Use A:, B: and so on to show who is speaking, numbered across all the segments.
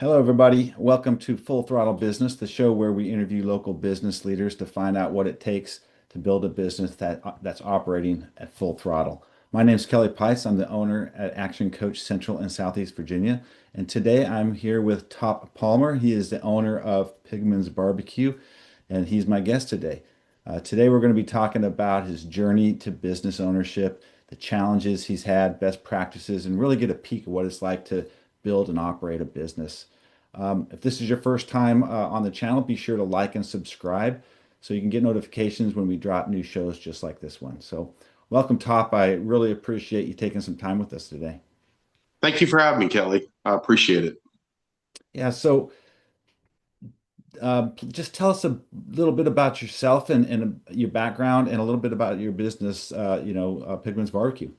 A: Hello, everybody. Welcome to Full Throttle Business, the show where we interview local business leaders to find out what it takes to build a business that's operating at full throttle. My name is Kelly Peitz. I'm the owner at Action Coach Central and Southeast Virginia. And today I'm here with Top Palmer. He is the owner of Pigman's BBQ, and he's my guest today. Today we're going to be talking about his journey to business ownership, the challenges he's had, best practices, and really get a peek at what it's like to build and operate a business. If this is your first time on the channel, be sure to like and subscribe so you can get notifications when we drop new shows just like this one. So, welcome, Top. I really appreciate you taking some time with us today.
B: Thank you for having me, Kelly. I appreciate it.
A: Yeah, so just tell us a little bit about yourself and your background and a little bit about your business, Pigman's Barbecue.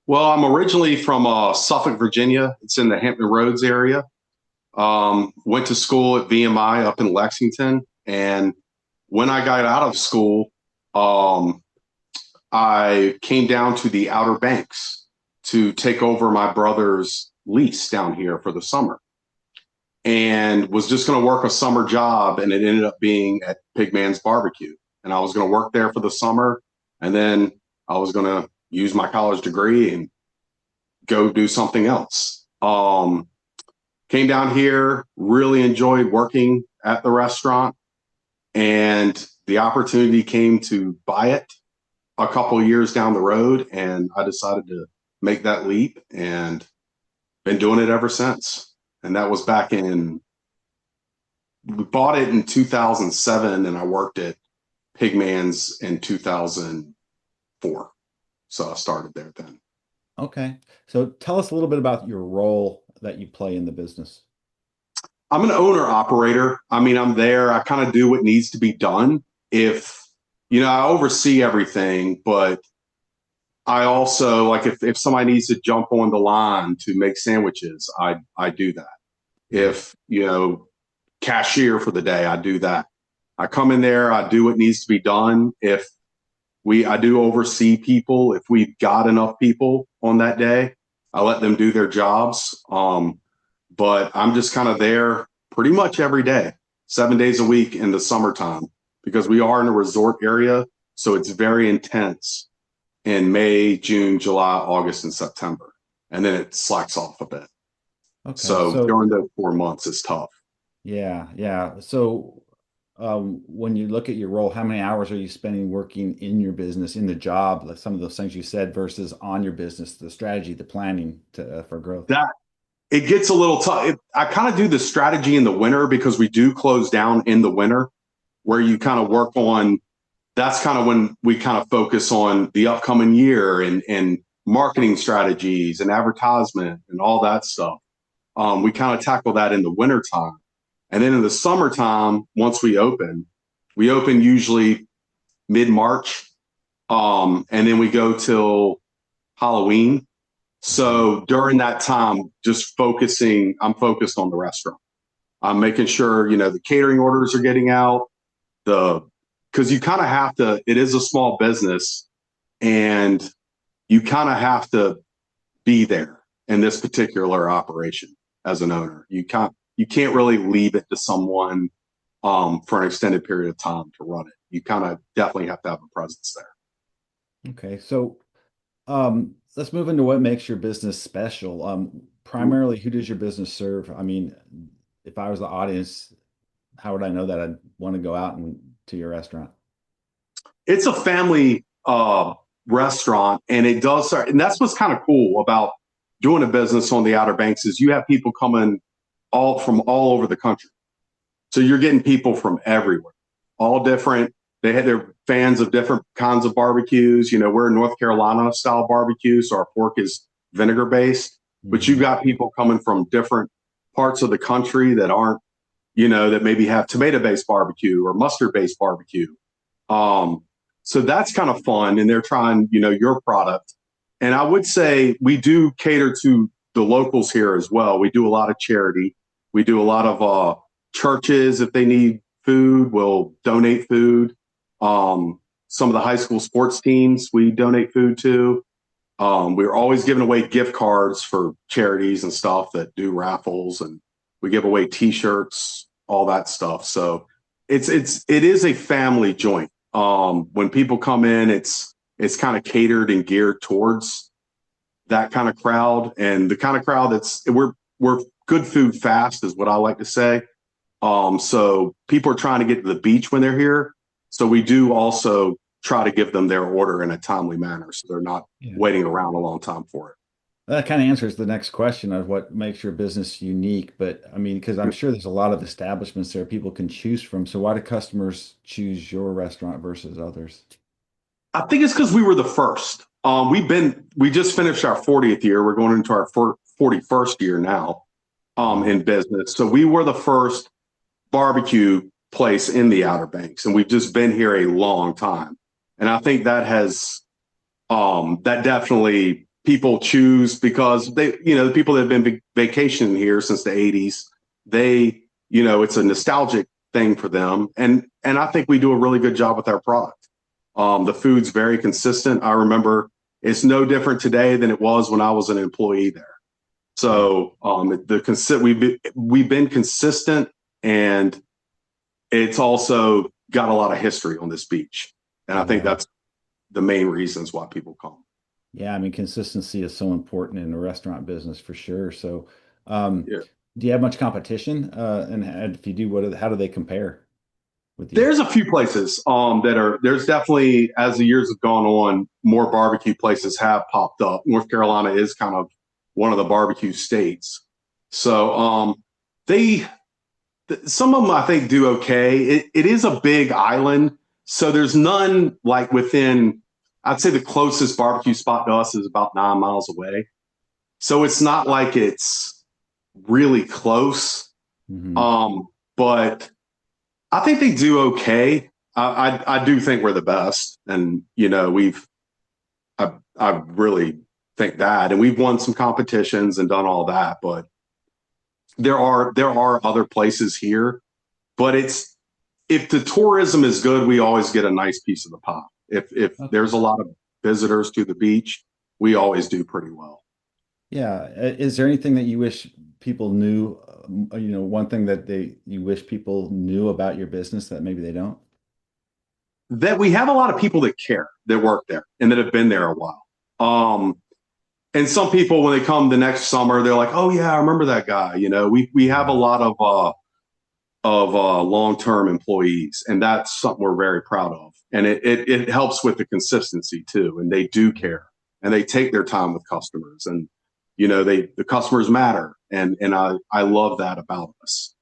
B: Well, I'm originally from Suffolk, Virginia. It's in the Hampton Roads area. Went to school at VMI up in Lexington. And when I got out of school, I came down to the Outer Banks to take over my brother's lease down here for the summer. And was just going to work a summer job, and it ended up being at Pigman's Barbecue. And I was going to work there for the summer, and then I was going to use my college degree and go do something else. Came down here, really enjoyed working at the restaurant, and the opportunity came to buy it a couple of years down the road, and I decided to make that leap and been doing it ever since. And that was we bought it in 2007, and I worked at Pigman's in 2004. So I started there then.
A: Okay. So tell us a little bit about your role that you play in the business.
B: I'm an owner operator. I mean, I'm there. I kind of do what needs to be done. I oversee everything, but I also, like, if somebody needs to jump on the line to make sandwiches, I do that. If, cashier for the day, I do that. I come in there, I do what needs to be done. I do oversee people. If we've got enough people on that day, I let them do their jobs. But I'm just kind of there pretty much every day, 7 days a week in the summertime, because we are in a resort area. So it's very intense in May, June, July, August, and September. And then it slacks off a bit.
A: Okay.
B: So
A: So
B: during those 4 months, it's tough.
A: yeah, yeah. So, when you look at your role, how many hours are you spending working in your business, in the job, like some of those things you said, versus on your business, the strategy, the planning for growth?
B: That It gets a little tough. I kind of do the strategy in the winter because we do close down in the winter, where you kind of work on. That's kind of when we kind of focus on the upcoming year and marketing strategies and advertisement and all that stuff. We kind of tackle that in the wintertime. And then in the summertime, once we open usually mid-March. And then we go till Halloween. So during that time, I'm focused on the restaurant. I'm making sure, the catering orders are getting out, because you kind of have to, it is a small business, and you kind of have to be there in this particular operation as an owner. You can't really leave it to someone for an extended period of time to run it. You kind of definitely have to have a presence there.
A: Okay. So, let's move into what makes your business special. Primarily, who does your business serve? I mean, if I was the audience, how would I know that I'd want to go out and to your restaurant?
B: It's a family restaurant, and it does start, and that's what's kind of cool about doing a business on the Outer Banks is you have people coming all over the country. So you're getting people from everywhere, all different. They're fans of different kinds of barbecues. We're a North Carolina style barbecue, so our pork is vinegar based. But you've
A: Mhm.
B: got people coming from different parts of the country that aren't, that maybe have tomato based barbecue or mustard based barbecue. So that's kind of fun, and they're trying, your product. And I would say we do cater to the locals here as well. We do a lot of charity. We do a lot of churches. If they need food, we'll donate food. Some of the high school sports teams we donate food to. We're always giving away gift cards for charities and stuff that do raffles. And We give away T-shirts, all that stuff. So it is a family joint. When people come in, it's kind of catered and geared towards that kind of crowd, and the kind of crowd we're good food fast is what I like to say. So people are trying to get to the beach when they're here. So we do also try to give them their order in a timely manner, so they're not
A: Yeah.
B: waiting around a long time for it.
A: That kind of answers the next question of what makes your business unique. But I mean, because I'm sure there's a lot of establishments there people can choose from. So why do customers choose your restaurant versus others?
B: I think it's because we were the first. We just finished our 40th year. We're going into our 41st year now,
A: Wow.
B: in business. So we were the first barbecue place in the Outer Banks, and we've just been here a long time. And I think that definitely people choose because the people that have been vacationing here since the 80s, it's a nostalgic thing for them. And I think we do a really good job with our product. The food's very consistent. I remember it's no different today than it was when I was an employee there. So we've been consistent, and it's also got a lot of history on this beach. And I think
A: Yeah.
B: that's the main reasons why people come.
A: Yeah. I mean, consistency is so important in the restaurant business for sure. So, um,
B: Yeah.
A: do you have much competition? And if you do, how do they compare with you?
B: There's a few places there's definitely, as the years have gone on, more barbecue places have popped up. North Carolina is kind of one of the barbecue states. So they some of them I think do okay. It is a big island, so there's none like within. I'd say the closest barbecue spot to us is about 9 miles away. So it's not like it's really close.
A: Hmm.
B: But I think they do okay. I do think we're the best, and I really think that, and we've won some competitions and done all that. But there are other places here, but if the tourism is good, we always get a nice piece of the pie. If
A: Okay.
B: there's a lot of visitors to the beach, we always do pretty well.
A: Yeah. Is there anything that you wish people knew? One thing that you wish people knew about your business that maybe they don't?
B: That we have a lot of people that care, that work there, and that have been there a while. And some people, when they come the next summer, they're like, "Oh yeah, I remember that guy." We have a
A: Yeah.
B: lot of long-term employees, and that's something we're very proud of. And it helps with the consistency too. And they do care, and they take their time with customers, and the customers matter, and I love that about us.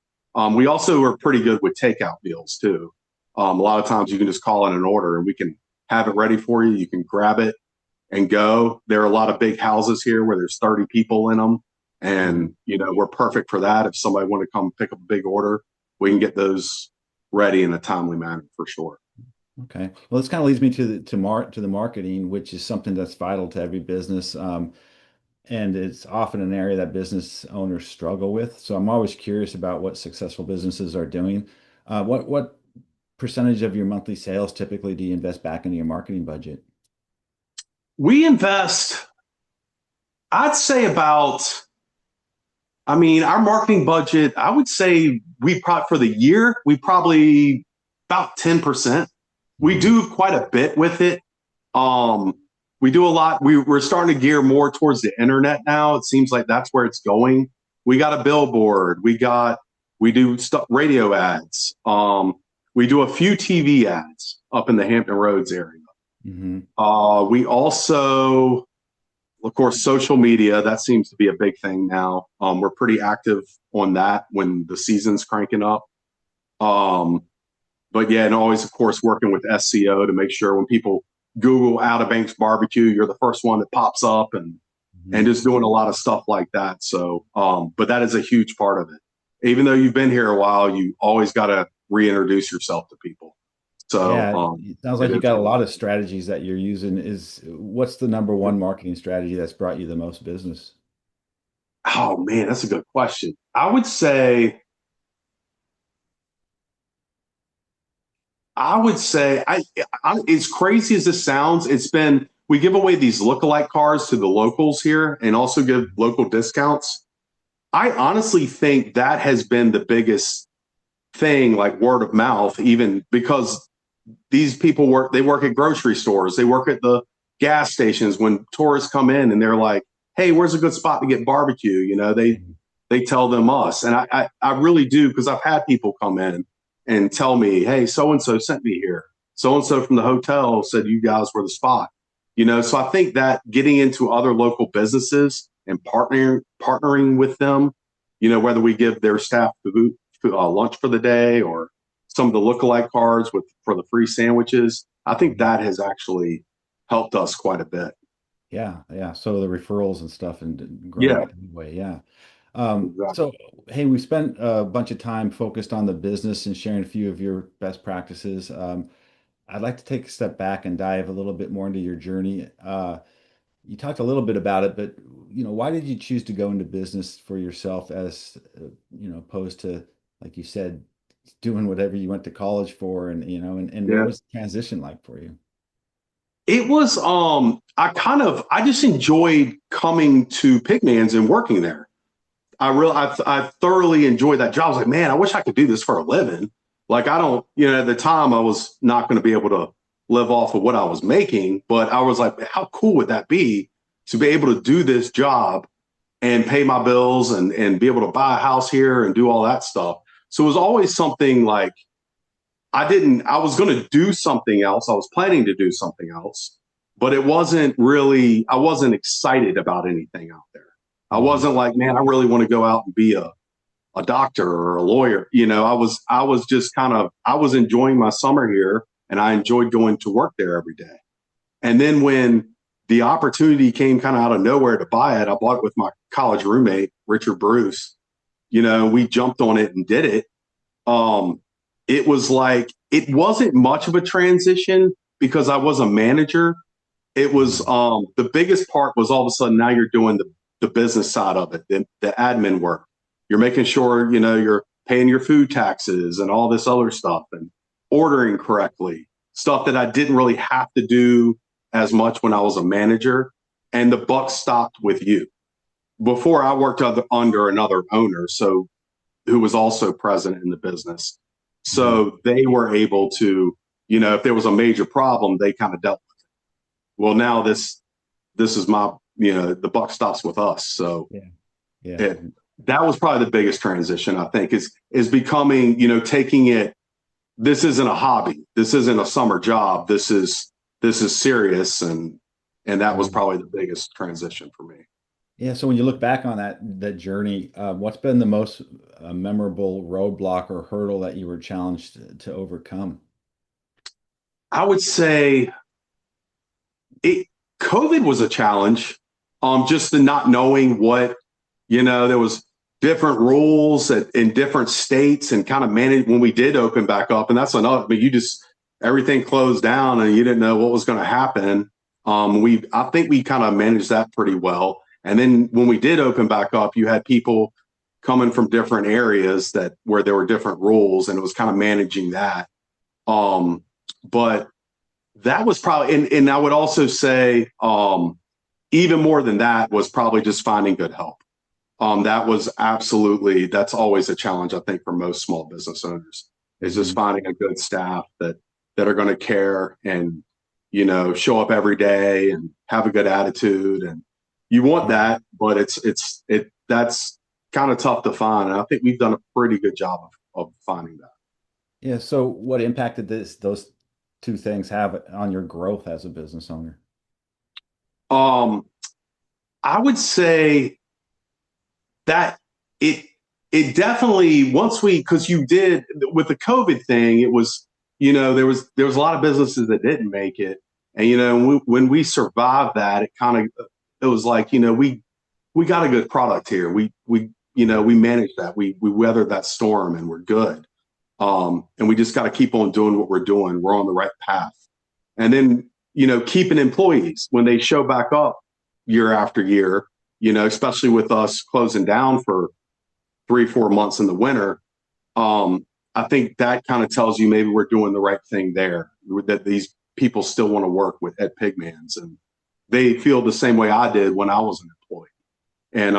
B: We also are pretty good with takeout deals too. A lot of times you can just call in an order, and we can have it ready for you. You can grab it and go. There are a lot of big houses here where there's 30 people in them.
A: Mhm.
B: And, we're perfect for that. If somebody want to come pick up a big order, we can get those ready in a timely manner for sure.
A: Okay. Well, this kind of leads me to the marketing, which is something that's vital to every business. And it's often an area that business owners struggle with. So I'm always curious about what successful businesses are doing. What percentage of your monthly sales typically do you invest back into your marketing budget?
B: We invest, I'd say our marketing budget, I would say for the year, we probably about 10%. We
A: Mhm.
B: do quite a bit with it. Um, we do a lot. We're starting to gear more towards the internet now. It seems like that's where it's going. We got a billboard. We do stuff, radio ads. We do a few TV ads up in the Hampton Roads area.
A: Mhm.
B: We also, of course, social media. That seems to be a big thing now. We're pretty active on that when the season's cranking up. Um, but yeah, and always, of course, working with SEO to make sure when people Google Outer Banks barbecue, you're the first one that pops up, and
A: Mhm.
B: just doing a lot of stuff like that. So, but that is a huge part of it. Even though you've been here a while, you always got to reintroduce yourself to people. So,
A: Yeah, it sounds
B: it
A: like you
B: is
A: got a
B: really,
A: lot of strategies that you're using. What's the number one marketing strategy that's brought you the most business?
B: oh man, that's a good question. I would say, as crazy as this sounds, we give away these lookalike cars to the locals here and also give local discounts. I honestly think that has been the biggest thing, like word of mouth, even because these people they work at grocery stores, they work at the gas stations. When tourists come in and they're like, hey, where's a good spot to get barbecue? They tell them us. And I really do, because I've had people come in and tell me, hey, so and so sent me here. So and so from the hotel said you guys were the spot. So I think that getting into other local businesses and partnering with them, whether we give their staff food, lunch for the day, or some of the lookalike cards for the free sandwiches, I think
A: Mhm.
B: that has actually helped us quite a bit.
A: Yeah, yeah. So the referrals and stuff and growing
B: Yeah,
A: it anyway. Yeah.
B: exactly.
A: So, hey, we spent a bunch of time focused on the business and sharing a few of your best practices. I'd like to take a step back and dive a little bit more into your journey. You talked a little bit about it, but why did you choose to go into business for yourself as, opposed to, like you said, doing whatever you went to college for, and what
B: Yeah.
A: was the transition like for you?
B: It was I just enjoyed coming to Pigman's and working there. I thoroughly enjoyed that job. I was like, man, I wish I could do this for a living. Like I don't, at the time I was not going to be able to live off of what I was making, but I was like, how cool would that be to be able to do this job and pay my bills and be able to buy a house here and do all that stuff. So it was always something like I was going to do something else. I was planning to do something else, but I wasn't excited about anything out there. I
A: Mhm.
B: wasn't like, man, I really want to go out and be a doctor or a lawyer. I was just I was enjoying my summer here, and I enjoyed going to work there every day. And then when the opportunity came kind of out of nowhere to buy it, I bought it with my college roommate, Richard Bruce. We jumped on it and did it. Um, it was like, it wasn't much of a transition because I was a manager. It was,
A: Mhm.
B: the biggest part was all of a sudden now you're doing the business side of it, the admin work. You're making sure, you're paying your food taxes and all this other stuff and ordering correctly, stuff that I didn't really have to do as much when I was a manager. And the buck stopped with you. Before I worked under another owner, so who was also president in the business.
A: Mhm.
B: So they were able to, if there was a major problem, they kind of dealt with it. Well, now this is my, the buck stops with us. So
A: Yeah. Yeah.
B: it that was probably the biggest transition, I think, is becoming, taking it. This isn't a hobby. This isn't a summer job. This is serious, and that was
A: Mhm.
B: probably the biggest transition for me.
A: Yeah. So when you look back on that journey, what's been the most memorable roadblock or hurdle that you were challenged to overcome?
B: I would say it COVID was a challenge. Just the not knowing what, there was different rules in different states and kind of manage when we did open back up. And that's another, but you just, everything closed down and you didn't know what was going to happen. I think we kind of managed that pretty well. And then when we did open back up, you had people coming from different areas where there were different rules, and it was kind of managing that. But that was probably, and I would also say, even more than that was probably just finding good help. That's always a challenge, I think, for most small business owners, is just
A: Mhm.
B: finding a good staff that are going to care and, show up every day and have a good attitude. And you want
A: Yeah.
B: that, but that's kind of tough to find. And I think we've done a pretty good job of finding that.
A: Yeah. So what impact did those two things have on your growth as a business owner?
B: Um, I would say that it it definitely, once we, because you did with the COVID thing, it was, there was a lot of businesses that didn't make it. And when we survived that, it was like, we got a good product here. We managed that. We weathered that storm, and we're good. And we just got to keep on doing what we're doing. We're on the right path. And then, keeping employees when they show back up year after year, especially with us closing down for 3, 4 months in the winter. I think that kind of tells you maybe we're doing the right thing there, that these people still want to work with Pigmans, and they feel the same way I did when I was an employee. And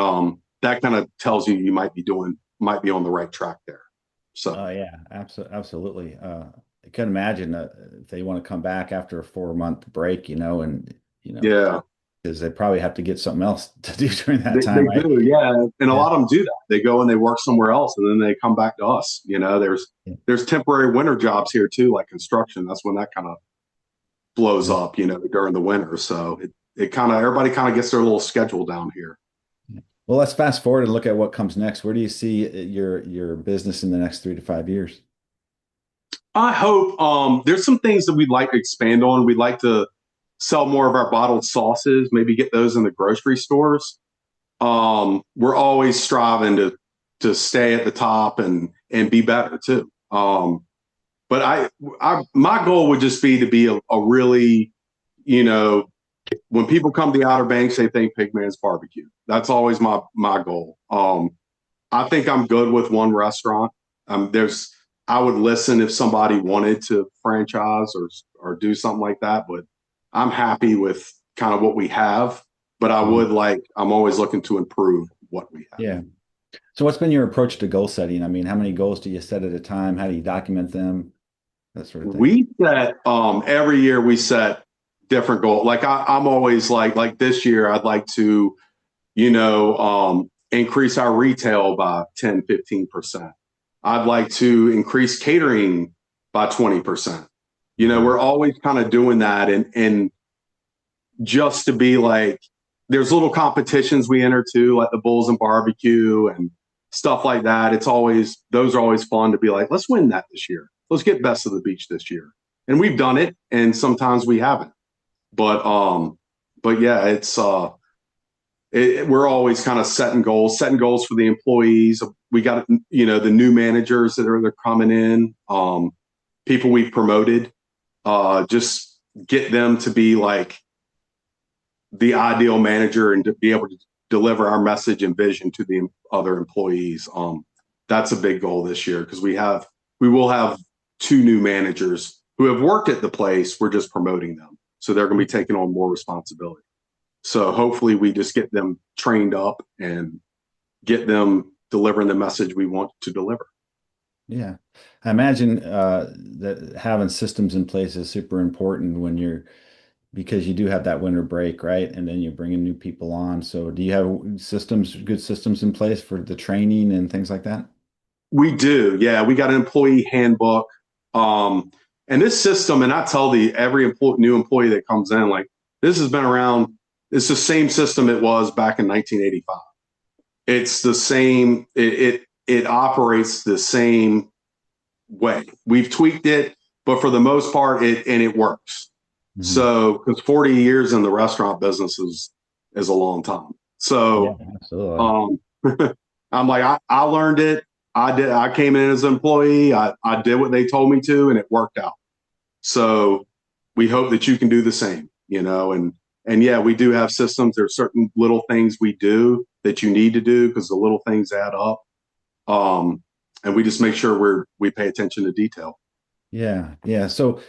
B: that kind of tells you might be on the right track there.
A: Oh
B: So
A: yeah, absolutely. I can imagine if they want to come back after a 4 month break, and
B: yeah,
A: because they probably have to get something else to do during that
B: they
A: time, right?
B: do, yeah, and a
A: Yeah.
B: lot of them do that. They go and they work somewhere else, and then they come back to us. There's temporary winter jobs here too, like construction. That's when that kind of blows
A: Yeah.
B: up, during the winter. So it kind of everybody kind of gets their little schedule down here.
A: Well, let's fast forward and look at what comes next. Where do you see your business in the next 3 to 5 years?
B: I hope there's some things that we'd like to expand on. We'd like to sell more of our bottled sauces, maybe get those in the grocery stores. We're always striving to stay at the top and be better too. But my goal would just be to be a really, you know, when people come to the Outer Banks, they think Pigman's barbecue. That's always my goal. I think I'm good with one restaurant. I would listen if somebody wanted to franchise or do something like that, but I'm happy with kind of what we have. But
A: Mhm.
B: I'm always looking to improve what we have.
A: Yeah. So what's been your approach to goal setting? I mean, how many goals do you set at a time? How do you document them? That sort of thing.
B: We set every year we set different goals. Like I'm always like this year, I'd like to, increase our retail by 10-15%. I'd like to increase catering by 20%.
A: Mhm.
B: We're always kind of doing that and just to be like, there's little competitions we enter too, like the Bulls and barbecue and stuff like that. Those are always fun to be like, let's win that this year. Let's get best of the beach this year. And we've done it and sometimes we haven't. But yeah, we're always kind of setting goals for the employees. We got, the new managers they're coming in, people we've promoted, just get them to be like the ideal manager and to be able to deliver our message and vision to the other employees. That's a big goal this year because we will have two new managers who have worked at the place. We're just promoting them. So they're going to be taking on more responsibility. So hopefully we just get them trained up and get them delivering the message we want to deliver.
A: Yeah. I imagine that having systems in place is super important when because you do have that winter break, right? And then you're bringing new people on. So do you have good systems in place for the training and things like that?
B: We do. Yeah. We got an employee handbook. And this system, and I tell new employee that comes in, like, this has been around. It's the same system it was back in 1985. It's the same. It operates the same way. We've tweaked it, but for the most part, it works.
A: Mhm.
B: So, because 40 years in the restaurant business is a long time.
A: Yeah,
B: So,
A: absolutely.
B: um, I'm like, I learned it. I came in as an employee. I did what they told me to, and it worked out. So, we hope that you can do the same. And yeah, we do have systems. There's certain little things we do that you need to do because the little things add up. And we just make sure we pay attention to detail.
A: Yeah, yeah. So,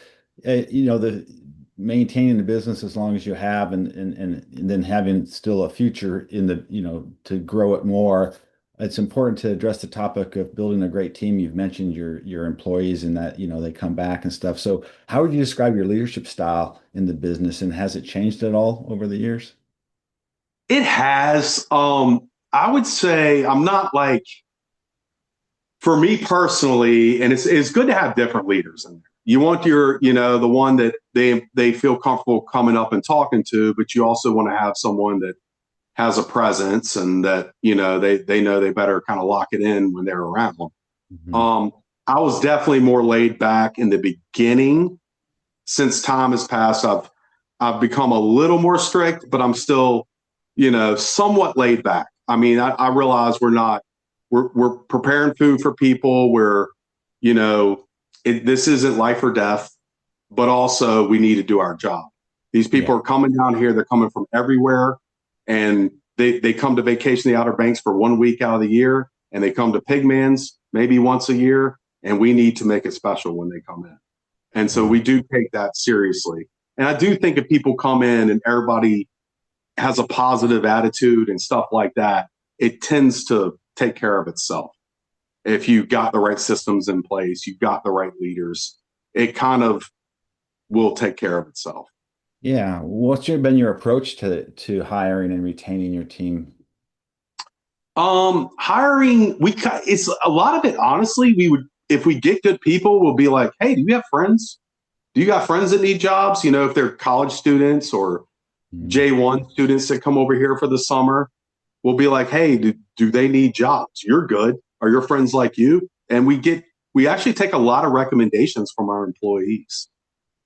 A: the maintaining the business as long as you have, and then having still a future in to grow it more. It's important to address the topic of building a great team. You've mentioned your employees and that, they come back and stuff. So, how would you describe your leadership style in the business, and has it changed at all over the years?
B: It has. I would say I'm not like for me personally, and it's good to have different leaders in there. You want the one that they feel comfortable coming up and talking to, but you also want to have someone that has a presence and that they know they better kind of lock it in when they're around.
A: Mhm.
B: Um, I was definitely more laid back in the beginning. Since time has passed, I've become a little more strict, but I'm still somewhat laid back. I mean, I realize we're preparing food for people. This isn't life or death, but also we need to do our job. These
A: Yeah.
B: people are coming down here. They're coming from everywhere, and they come to vacation the Outer Banks for 1 week out of the year, and they come to Pigman's maybe once a year, and we need to make it special when they come in. And so we
A: Wow.
B: do take that seriously. And I do think if people come in and everybody has a positive attitude and stuff like that, it tends to take care of itself. If you got the right systems in place, you've got the right leaders, it kind of will take care of itself.
A: Yeah. Been your approach to hiring and retaining your team?
B: Hiring, it's a lot of it. Honestly, we would, if we get good people, we'll be like, hey, do you have friends? Do you got friends that need jobs? You know, if they're college students or
A: Mhm.
B: J1 students that come over here for the summer, we'll be like, hey, do they need jobs? You're good. Are your friends like you? And we actually take a lot of recommendations from our employees.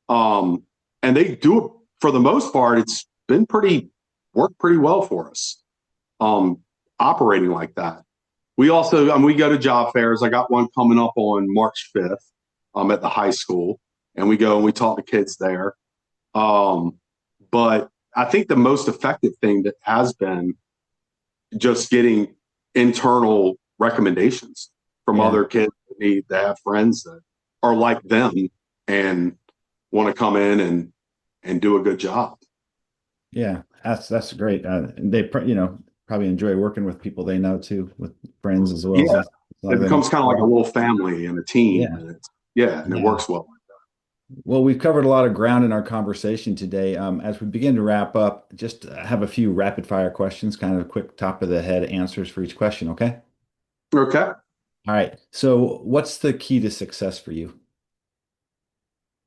B: Um, and they do it for the most part. It's been worked pretty well for us. Um, Operating like that. We also, we go to job fairs. I got one coming up on March 5th, at the high school, and we go and we talk to kids there. But I think the most effective thing that has been just getting internal recommendations from
A: Yeah.
B: other kids that have friends that are like them and want to come in and do a good job.
A: Yeah. That's great. Probably enjoy working with people they know too, with friends as well.
B: Yeah,
A: So as long
B: it
A: as they don't.
B: becomes kind of like a little family and a team,
A: Yeah.
B: and and it
A: Yeah.
B: works well.
A: Well, we've covered a lot of ground in our conversation today. As we begin to wrap up, just have a few rapid fire questions, kind of quick top of the head answers for each question. Okay.
B: Okay.
A: All right. So, what's the key to success for you?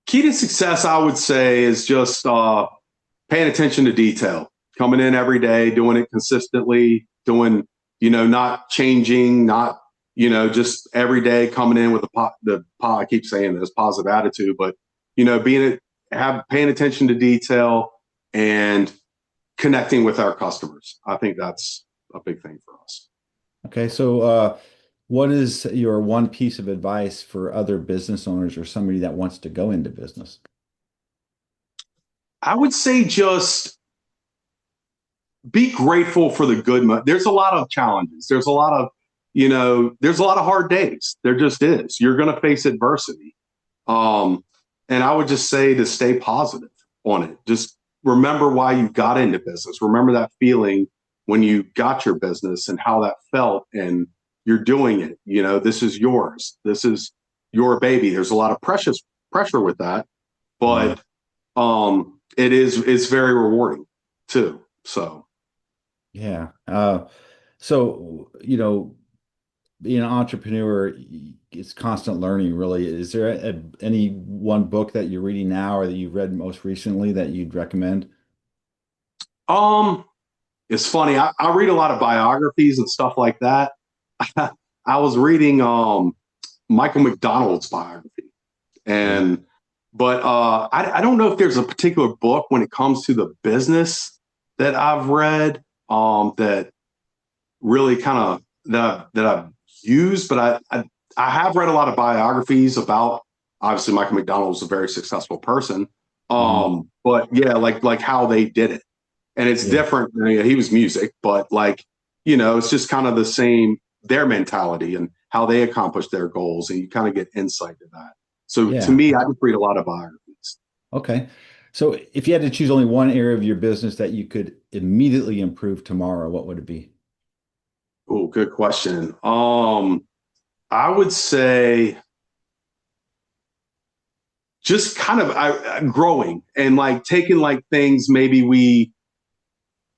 B: Key to success, I would say, is just paying attention to detail, coming in every day, doing it consistently, doing, not changing, not, just every day coming in with I keep saying this, positive attitude, but, paying attention to detail and connecting with our customers. I think that's a big thing for us.
A: Okay. So, what is your one piece of advice for other business owners or somebody that wants to go into business?
B: I would say just be grateful for the good. There's a lot of challenges. There's a lot of, there's a lot of hard days. There just is. You're going to face adversity. Um, and I would just say to stay positive on it. Just remember why you got into business. Remember that feeling when you got your business and how that felt, and you're doing it. This is yours. This is your baby. There's a lot of pressure with that,
A: Mhm.
B: but it's very rewarding too. So
A: Yeah. So, being an entrepreneur, it's constant learning, really. Is there any one book that you're reading now or that you've read most recently that you'd recommend?
B: um it's funny. I read a lot of biographies and stuff like that. I was reading Michael McDonald's biography,
A: Okay.
B: and but I don't know if there's a particular book when it comes to the business that I've read that really kind of that I've used, but I have read a lot of biographies about, obviously Michael McDonald was a very successful person,
A: Mhm.
B: but yeah, like how they did it, and it's
A: Yeah.
B: different. He was music, but like it's just kind of the same, their mentality and how they accomplished their goals, and you kind of get insight to that. So to
A: Yeah.
B: me, I just read a lot of biographies.
A: Okay. So if you had to choose only one area of your business that you could immediately improve tomorrow, what would it be?
B: Oh, good question. I would say just kind of growing and like taking like things maybe we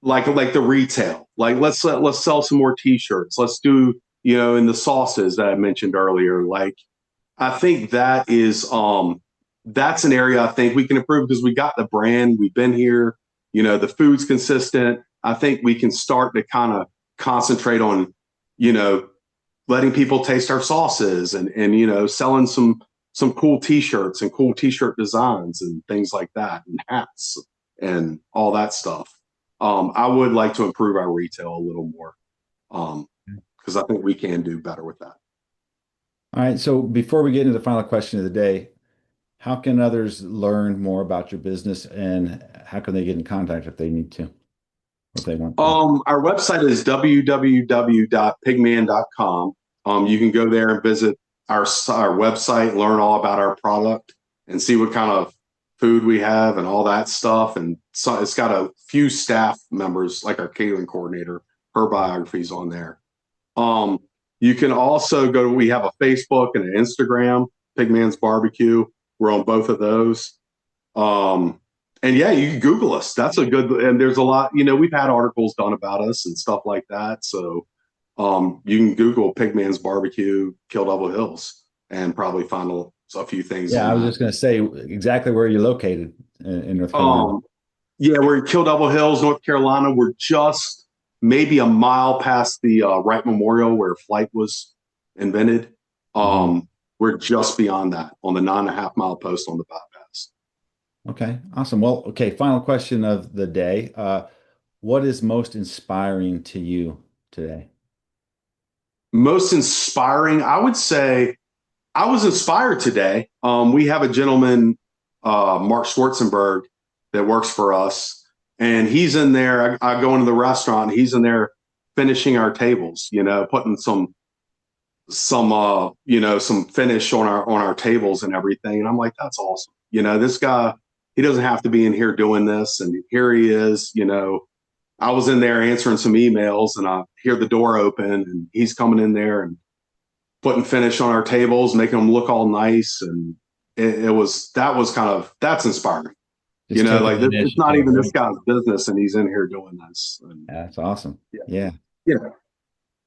B: like the retail, like let's sell some more t-shirts, let's do in the sauces that I mentioned earlier. Like I think that's an area I think we can improve because we got the brand, we've been here, the food's consistent. I think we can start to kind of concentrate on you know letting people taste our sauces and selling some cool t-shirts and cool t-shirt designs and things like that, and hats and all that stuff. I would like to improve our retail a little more, because I think we can do better with that.
A: All right. So before we get into the final question of the day, how can others learn more about your business and how can they get in contact if they need to or if they want to?
B: Our website is www.pigman.com. You can go there and visit our website, learn all about our product, and see what kind of food we have and all that stuff. And so it's got a few staff members, like our catering coordinator, Her biography's on there. Um, you can also go to, we have a Facebook and an Instagram, Pigman's Barbecue. We're on both of those. Um, and yeah, you can Google us. That's a good, and there's a lot, we've had articles done about us and stuff like that. So you can Google Pigman's Barbecue, Kill Devil Hills, and probably find a few things
A: Yeah,
B: on
A: I was
B: that.
A: just going to say exactly where you're located in North Carolina.
B: Um, yeah, we're in Kill Devil Hills, North Carolina. We're just maybe a mile past the Wright Memorial where flight was invented.
A: Mhm.
B: We're just beyond that on the 9.5 mile post on the bypass.
A: Okay, awesome. Well, okay, final question of the day. What is most inspiring to you today?
B: Most inspiring, I would say I was inspired today. We have a gentleman, Mark Schwartzenberg, that works for us, and he's in there. I go into the restaurant. He's in there finishing our tables. Putting some finish on our tables and everything. And I'm like, that's awesome. This guy, he doesn't have to be in here doing this, and here he is. I was in there answering some emails, and I hear the door open, and he's coming in there and putting finish on our tables, making them look all nice. And that's inspiring.
A: Just taking
B: Like
A: the
B: it's not
A: initiative,
B: even this
A: right?
B: guy's business and he's in here doing this. And
A: Yeah, that's awesome.
B: yeah,
A: Yeah,
B: yeah,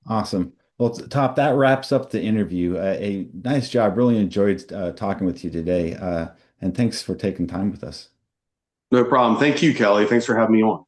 A: awesome. Well, Top, that wraps up the interview. A nice job. Really enjoyed talking with you today. And thanks for taking time with us.
B: no problem. Thank you, Kelly. Thanks for having me on.